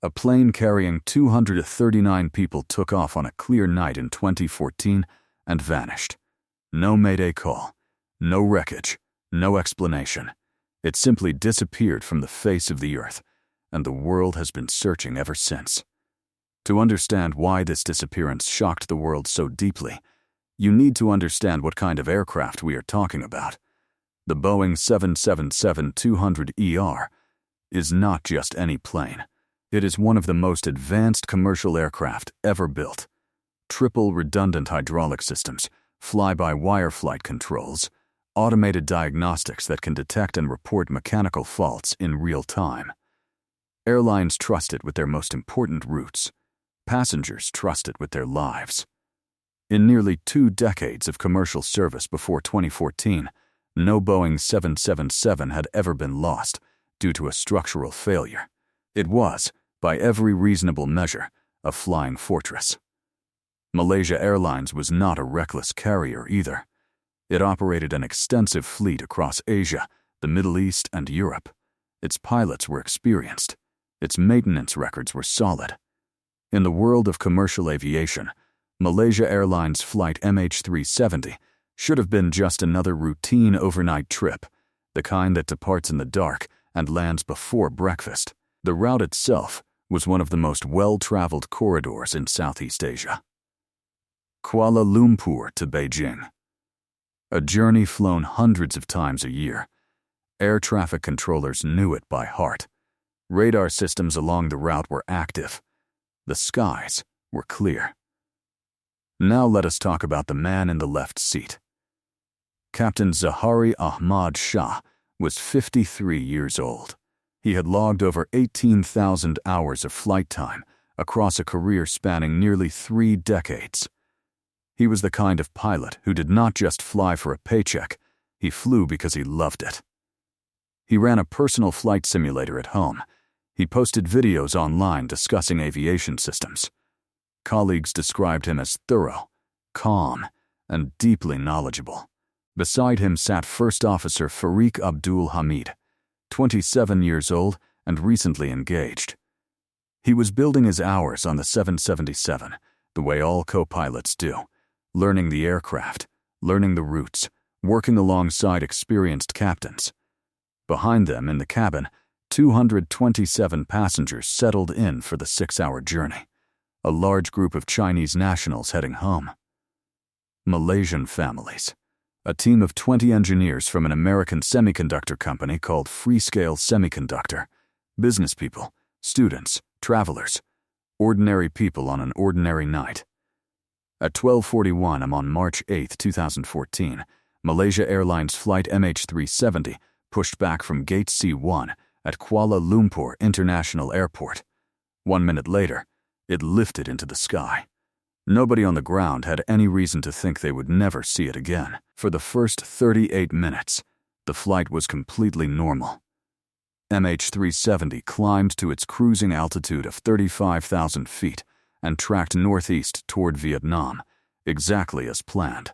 A plane carrying 239 people took off on a clear night in 2014 and vanished. No mayday call, no wreckage, no explanation. It simply disappeared from the face of the earth, and the world has been searching ever since. To understand why this disappearance shocked the world so deeply, you need to understand what kind of aircraft we are talking about. The Boeing 777-200ER is not just any plane. It is one of the most advanced commercial aircraft ever built. Triple redundant hydraulic systems, fly-by-wire flight controls, automated diagnostics that can detect and report mechanical faults in real time. Airlines trust it with their most important routes. Passengers trust it with their lives. In nearly 2 decades of commercial service before 2014, no Boeing 777 had ever been lost due to a structural failure. It was, by every reasonable measure, a flying fortress. Malaysia Airlines was not a reckless carrier either. It operated an extensive fleet across Asia, the Middle East, and Europe. Its pilots were experienced. Its maintenance records were solid. In the world of commercial aviation, Malaysia Airlines Flight MH370 should have been just another routine overnight trip, the kind that departs in the dark and lands before breakfast. The route itself was one of the most well-traveled corridors in Southeast Asia. Kuala Lumpur to Beijing. A journey flown hundreds of times a year. Air traffic controllers knew it by heart. Radar systems along the route were active. The skies were clear. Now let us talk about the man in the left seat. Captain Zahari Ahmad Shah was 53 years old. He had logged over 18,000 hours of flight time across a career spanning nearly 3 decades. He was the kind of pilot who did not just fly for a paycheck, he flew because he loved it. He ran a personal flight simulator at home. He posted videos online discussing aviation systems. Colleagues described him as thorough, calm, and deeply knowledgeable. Beside him sat First Officer Farik Abdul Hamid, 27 years old and recently engaged. He was building his hours on the 777, the way all co-pilots do, learning the aircraft, learning the routes, working alongside experienced captains. Behind them in the cabin, 227 passengers settled in for the 6-hour journey, a large group of Chinese nationals heading home. Malaysian families. A team of 20 engineers from an American semiconductor company called Freescale Semiconductor, business people, students, travelers, ordinary people on an ordinary night. At 12:41 am on March 8, 2014, Malaysia Airlines Flight MH370 pushed back from Gate C1 at Kuala Lumpur International Airport. 1 minute later, it lifted into the sky. Nobody on the ground had any reason to think they would never see it again. For the first 38 minutes, the flight was completely normal. MH370 climbed to its cruising altitude of 35,000 feet and tracked northeast toward Vietnam, exactly as planned.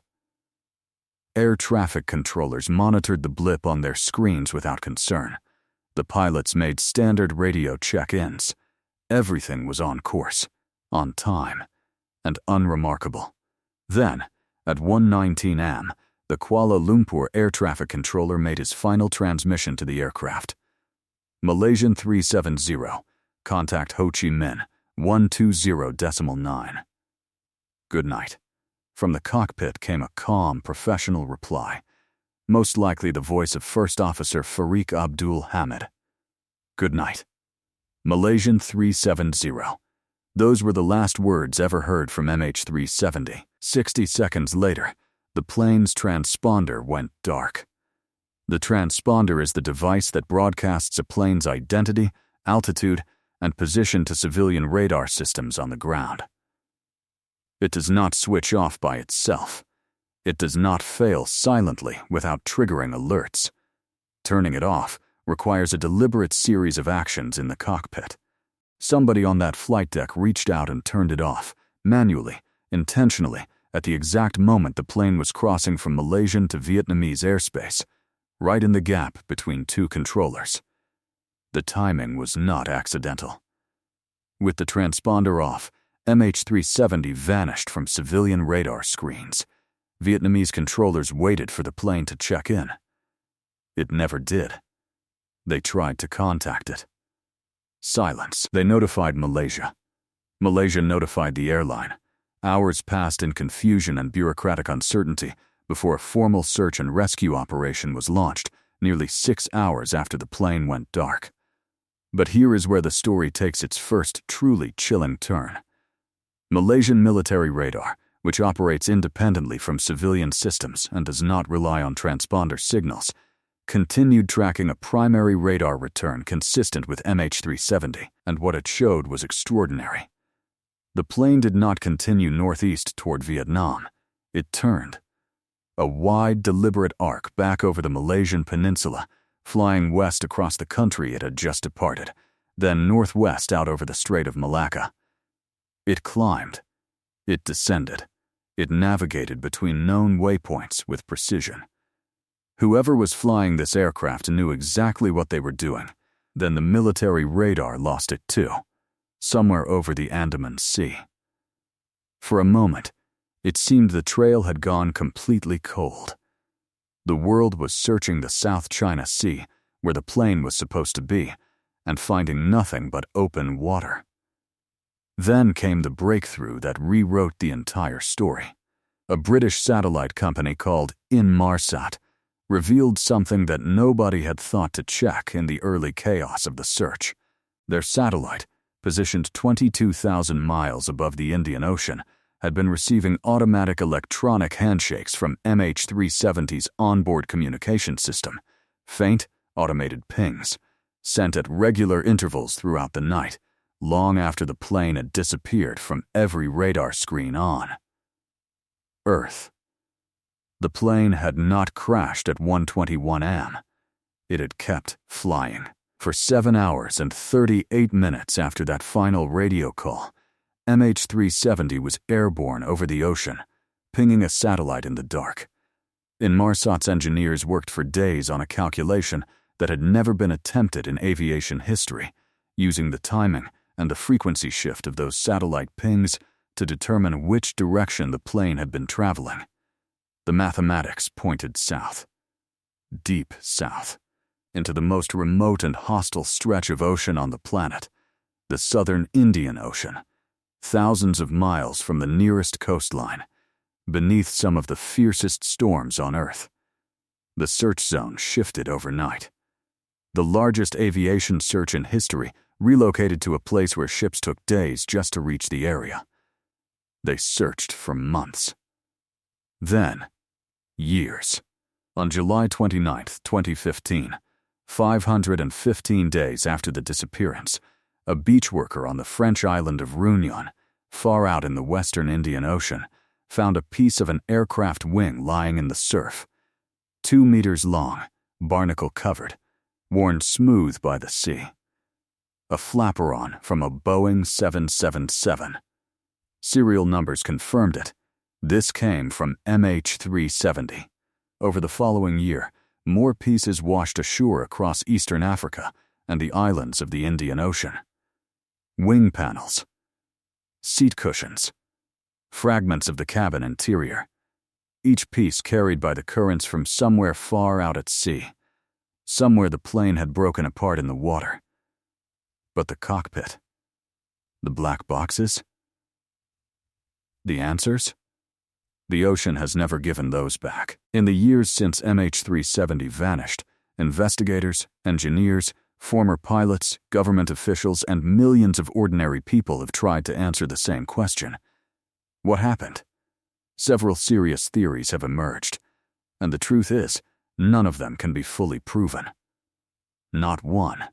Air traffic controllers monitored the blip on their screens without concern. The pilots made standard radio check-ins. Everything was on course, on time, and unremarkable. Then, at 1:19 am, the Kuala Lumpur air traffic controller made his final transmission to the aircraft. Malaysian 370, contact Ho Chi Minh, 120.9. Good night. From the cockpit came a calm, professional reply, most likely the voice of First Officer Farik Abdul Hamid. Good night. Malaysian 370. Those were the last words ever heard from MH370. 60 seconds later, the plane's transponder went dark. The transponder is the device that broadcasts a plane's identity, altitude, and position to civilian radar systems on the ground. It does not switch off by itself. It does not fail silently without triggering alerts. Turning it off requires a deliberate series of actions in the cockpit. Somebody on that flight deck reached out and turned it off, manually, intentionally, at the exact moment the plane was crossing from Malaysian to Vietnamese airspace, right in the gap between 2 controllers. The timing was not accidental. With the transponder off, MH370 vanished from civilian radar screens. Vietnamese controllers waited for the plane to check in. It never did. They tried to contact it. Silence. They notified Malaysia. Malaysia notified the airline. Hours passed in confusion and bureaucratic uncertainty before a formal search and rescue operation was launched, nearly 6 hours after the plane went dark. But here is where the story takes its first truly chilling turn. Malaysian military radar, which operates independently from civilian systems and does not rely on transponder signals, continued tracking a primary radar return consistent with MH370, and what it showed was extraordinary. The plane did not continue northeast toward Vietnam. It turned. A wide, deliberate arc back over the Malaysian peninsula, flying west across the country it had just departed, then northwest out over the Strait of Malacca. It climbed. It descended. It navigated between known waypoints with precision. Whoever was flying this aircraft knew exactly what they were doing. Then the military radar lost it too, somewhere over the Andaman Sea. For a moment, it seemed the trail had gone completely cold. The world was searching the South China Sea, where the plane was supposed to be, and finding nothing but open water. Then came the breakthrough that rewrote the entire story. A British satellite company called Inmarsat revealed something that nobody had thought to check in the early chaos of the search. Their satellite, positioned 22,000 miles above the Indian Ocean, had been receiving automatic electronic handshakes from MH370's onboard communication system, faint, automated pings, sent at regular intervals throughout the night, long after the plane had disappeared from every radar screen on Earth. The plane had not crashed at 1:21 am. It had kept flying. For 7 hours and 38 minutes after that final radio call, MH370 was airborne over the ocean, pinging a satellite in the dark. Inmarsat's engineers worked for days on a calculation that had never been attempted in aviation history, using the timing and the frequency shift of those satellite pings to determine which direction the plane had been traveling. The mathematics pointed south, deep south, into the most remote and hostile stretch of ocean on the planet, the southern Indian Ocean, thousands of miles from the nearest coastline, beneath some of the fiercest storms on Earth. The search zone shifted overnight. The largest aviation search in history relocated to a place where ships took days just to reach the area. They searched for months. Then, years. On July 29, 2015, 515 days after the disappearance, a beach worker on the French island of Réunion, far out in the western Indian Ocean, found a piece of an aircraft wing lying in the surf, 2 meters long, barnacle-covered, worn smooth by the sea. A flaperon from a Boeing 777. Serial numbers confirmed it. This came from MH370. Over the following year, more pieces washed ashore across eastern Africa and the islands of the Indian Ocean. Wing panels, seat cushions, fragments of the cabin interior, each piece carried by the currents from somewhere far out at sea, somewhere the plane had broken apart in the water. But the cockpit, the black boxes, the answers? The ocean has never given those back. In the years since MH370 vanished, investigators, engineers, former pilots, government officials, and millions of ordinary people have tried to answer the same question. What happened? Several serious theories have emerged, and the truth is, none of them can be fully proven. Not one.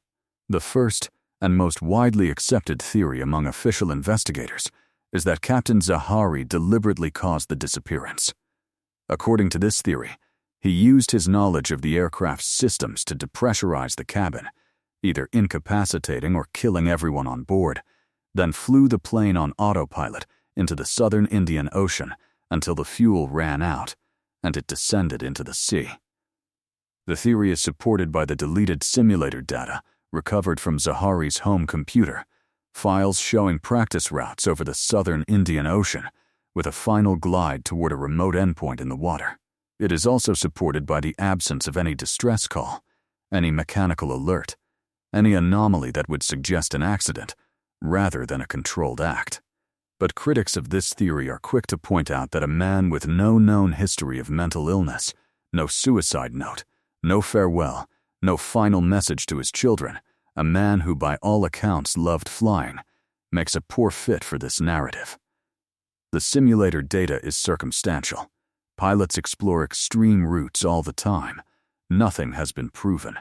The first and most widely accepted theory among official investigators is that Captain Zahari deliberately caused the disappearance. According to this theory, he used his knowledge of the aircraft's systems to depressurize the cabin, either incapacitating or killing everyone on board, then flew the plane on autopilot into the southern Indian Ocean until the fuel ran out and it descended into the sea. The theory is supported by the deleted simulator data recovered from Zahari's home computer, files showing practice routes over the southern Indian Ocean, with a final glide toward a remote endpoint in the water. It is also supported by the absence of any distress call, any mechanical alert, any anomaly that would suggest an accident, rather than a controlled act. But critics of this theory are quick to point out that a man with no known history of mental illness, no suicide note, no farewell, no final message to his children, a man who by all accounts loved flying, makes a poor fit for this narrative. The simulator data is circumstantial. Pilots explore extreme routes all the time. Nothing has been proven.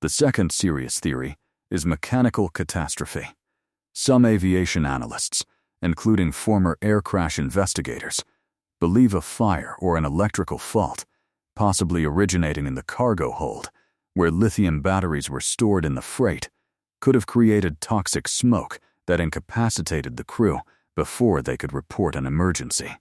The second serious theory is mechanical catastrophe. Some aviation analysts, including former air crash investigators, believe a fire or an electrical fault, possibly originating in the cargo hold, where lithium batteries were stored in the freight, could have created toxic smoke that incapacitated the crew before they could report an emergency.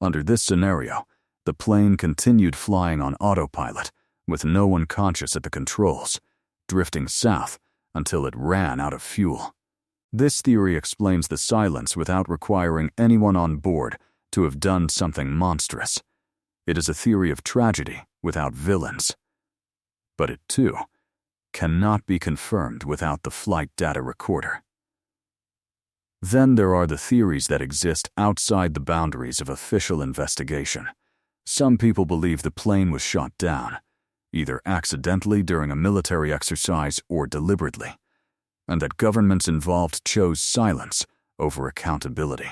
Under this scenario, the plane continued flying on autopilot, with no one conscious at the controls, drifting south until it ran out of fuel. This theory explains the silence without requiring anyone on board to have done something monstrous. It is a theory of tragedy without villains. But it, too, cannot be confirmed without the flight data recorder. Then there are the theories that exist outside the boundaries of official investigation. Some people believe the plane was shot down, either accidentally during a military exercise or deliberately, and that governments involved chose silence over accountability.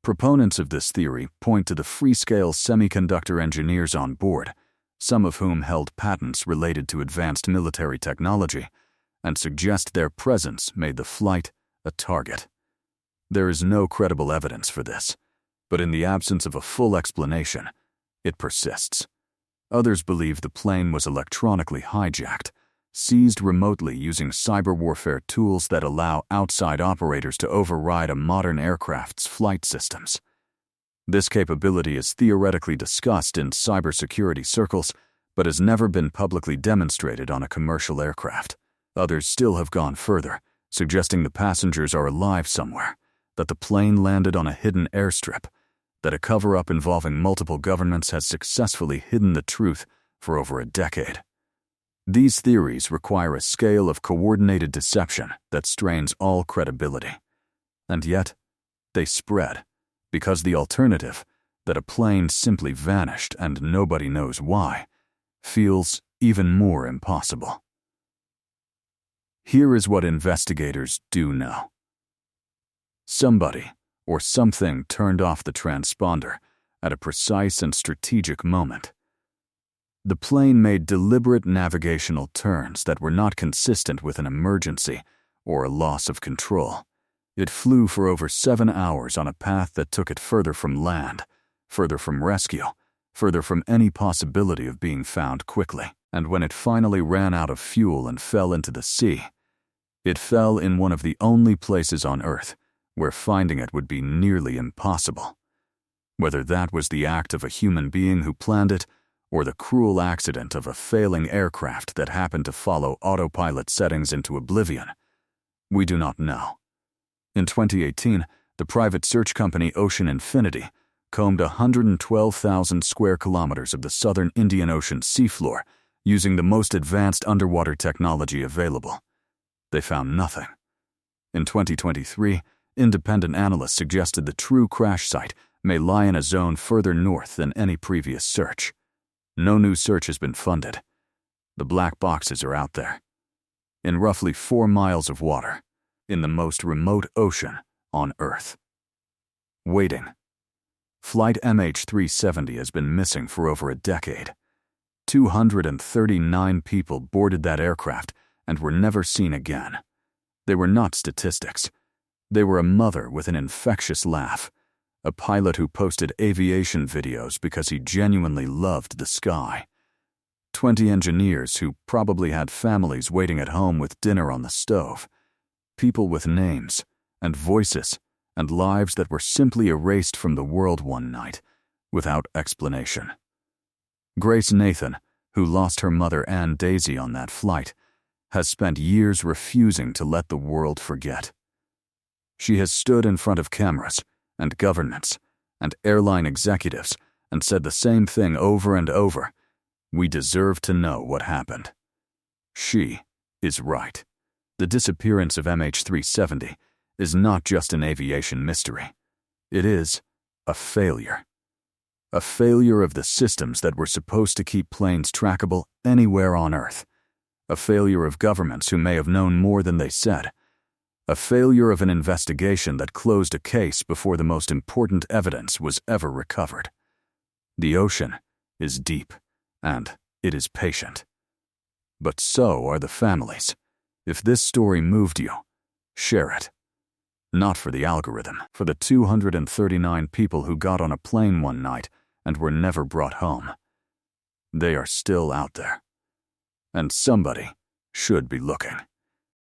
Proponents of this theory point to the Freescale semiconductor engineers on board, some of whom held patents related to advanced military technology, and suggest their presence made the flight a target. There is no credible evidence for this, but in the absence of a full explanation, it persists. Others believe the plane was electronically hijacked, seized remotely using cyber warfare tools that allow outside operators to override a modern aircraft's flight systems. This capability is theoretically discussed in cybersecurity circles, but has never been publicly demonstrated on a commercial aircraft. Others still have gone further, suggesting the passengers are alive somewhere, that the plane landed on a hidden airstrip, that a cover-up involving multiple governments has successfully hidden the truth for over a decade. These theories require a scale of coordinated deception that strains all credibility. And yet, they spread, because the alternative, that a plane simply vanished and nobody knows why, feels even more impossible. Here is what investigators do know. Somebody or something turned off the transponder at a precise and strategic moment. The plane made deliberate navigational turns that were not consistent with an emergency or a loss of control. It flew for over 7 hours on a path that took it further from land, further from rescue, further from any possibility of being found quickly. And when it finally ran out of fuel and fell into the sea, it fell in one of the only places on Earth where finding it would be nearly impossible. Whether that was the act of a human being who planned it, or the cruel accident of a failing aircraft that happened to follow autopilot settings into oblivion, we do not know. In 2018, the private search company Ocean Infinity combed 112,000 square kilometers of the southern Indian Ocean seafloor using the most advanced underwater technology available. They found nothing. In 2023, independent analysts suggested the true crash site may lie in a zone further north than any previous search. No new search has been funded. The black boxes are out there, in roughly 4 miles of water, in the most remote ocean on Earth. Waiting. Flight MH370 has been missing for over a decade. 239 people boarded that aircraft and were never seen again. They were not statistics. They were a mother with an infectious laugh, a pilot who posted aviation videos because he genuinely loved the sky, 20 engineers who probably had families waiting at home with dinner on the stove, people with names and voices and lives that were simply erased from the world one night without explanation. Grace Nathan, who lost her mother Ann Daisy on that flight, has spent years refusing to let the world forget. She has stood in front of cameras and governments and airline executives and said the same thing over and over. We deserve to know what happened. She is right. The disappearance of MH370 is not just an aviation mystery. It is a failure. A failure of the systems that were supposed to keep planes trackable anywhere on Earth. A failure of governments who may have known more than they said. A failure of an investigation that closed a case before the most important evidence was ever recovered. The ocean is deep, and it is patient. But so are the families. If this story moved you, share it. Not for the algorithm, for the 239 people who got on a plane one night and were never brought home. They are still out there. And somebody should be looking.